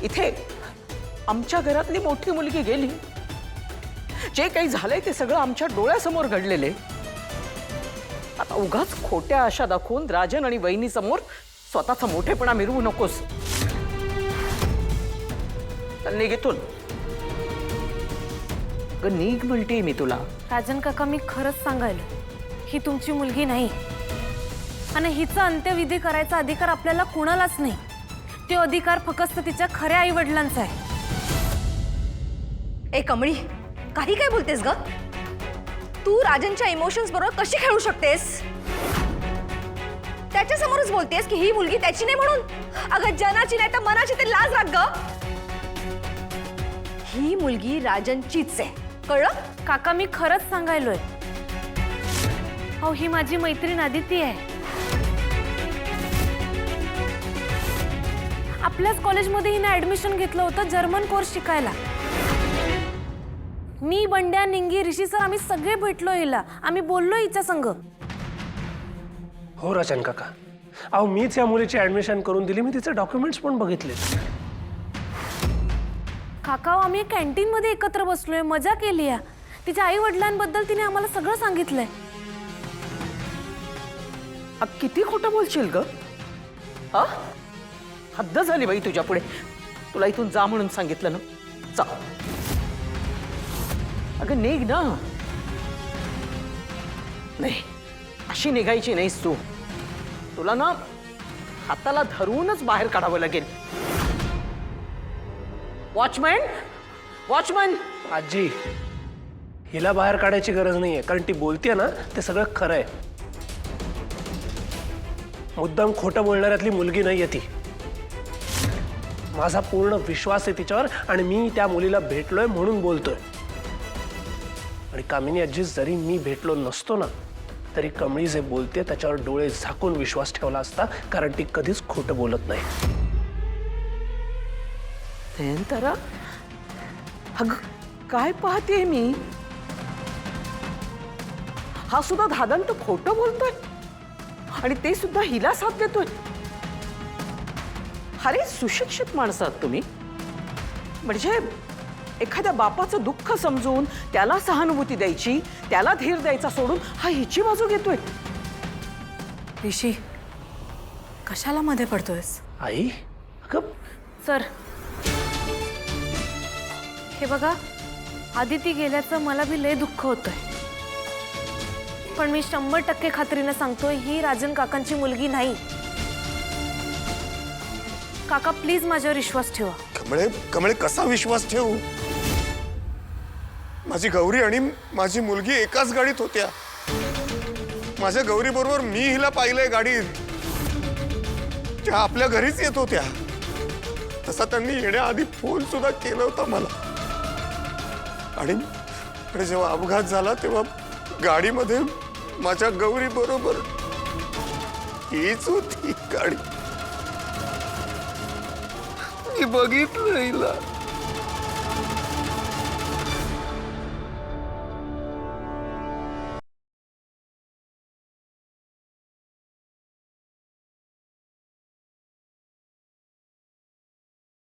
इथे आमच्या घरातली मोठी मुलगी गेली, जे काही झालंय ते सगळं आमच्या डोळ्यासमोर घडलेले। आता उगाच खोट्या आशा दाखवून राजन आणि वहिनी समोर स्वतःचा मोठेपणा मिरवू नकोस। निघितून निघ म्हणते मी तुला। राजन काका, मी खरंच सांगायला, ही तुमची मुलगी नाही आणि हिचा अंत्यविधी करायचा अधिकार आपल्याला कुणालाच नाही। तो अधिकार फक्त तिच्या खऱ्या आई वडिलांचा आहे। ए कमळी, काही काय बोलतेस ग? तू राजनच्या इमोशन्स बरोबर कशी खेळू शकतेस? त्याच्या समोरच बोलतेस की ही मुलगी त्याची नाही म्हणून। अगं जनाची नाही तर मनाची ते लाज राख ग। ही मुलगी राजनचीच आहे, कळलं? काका, मी खरंच सांगायलोय। अहो, ही माझी मैत्रीण आदिती आहे। आपल्याच कॉलेजमध्ये हिने ऍडमिशन घेतलं होतं जर्मन कोर्स शिकायला। मी, बंड्या, निंगी, ऋषी सर आम्ही सगळे भेटलो हिला, आम्ही बोललो हिच्या संग। हो राजन काका, अहो मीच या मुलीची ऍडमिशन करून दिली, मी तिचे डॉक्युमेंट्स पण बघितले। काका, आम्ही कॅन्टीन मध्ये एकत्र बसलोय, मजा केली आहे। तिच्या आई वडिलांबद्दल तिने आम्हाला सगळं सांगितलंय। किती खोटं बोलशील ग? हद्द झाली बाई तुझ्या पुढे। तुला इथून जा म्हणून सांगितलं ना, जा। अगं निघ ना। नाही, अशी निघायची नाहीस तू। तुला ना हाताला धरूनच बाहेर काढावं लागेल। Watchman, watchman. आजी, हिला बाहेर काढायची गरज नाहीये, कारण ती बोलतेय ना ते सगळं खरं आहे। मुद्दाम खोटं बोलणाऱ्यातली मुलगी नाहीये ती। माझा पूर्ण विश्वास आहे तिच्यावर आणि मी त्या मुलीला भेटलोय म्हणून बोलतोय। आणि कामिनी आजी, जरी मी भेटलो नसतो ना तरी कमळी जे बोलते त्याच्यावर डोळे झाकून विश्वास ठेवला असता, कारण ती कधीच खोटं बोलत नाही। नयनतारा, अगं काय पाहते मी? हा सुद्धा धादांत खोटं बोलतोय आणि ते सुद्धा हिला साथ देतोय। अरे सुशिक्षित माणसं आहात तुम्ही, म्हणजे एखाद्या बापाचं दुःख समजून त्याला सहानुभूती द्यायची, त्याला धीर द्यायचा सोडून हा हिची बाजू घेतोय। ऋषी, कशाला मध्ये पडतोयस? आई, अगं सर, हे बघा, आदिती गेल्याचं मला बी लय दुःख होतंय, पण मी 100% खात्रीने सांगतोय, ही राजन काकांची मुलगी नाही। काका, प्लीज माझ्यावर विश्वास ठेवा। कमळे, कमळे कसा विश्वास ठेवू? माझी गौरी आणि माझी मुलगी एकाच गाडीत होत्या। माझ्या गौरी बरोबर मी हिला पाहिलंय गाडीत। त्या आपल्या घरीच येत होत्या। तसा त्यांनी येण्याआधी फोन सुद्धा केला होता मला। आणि जेव्हा अपघात झाला तेव्हा गाडीमध्ये माझ्या गौरी बरोबर हीच होती गाडी। मी बघितलं हिला।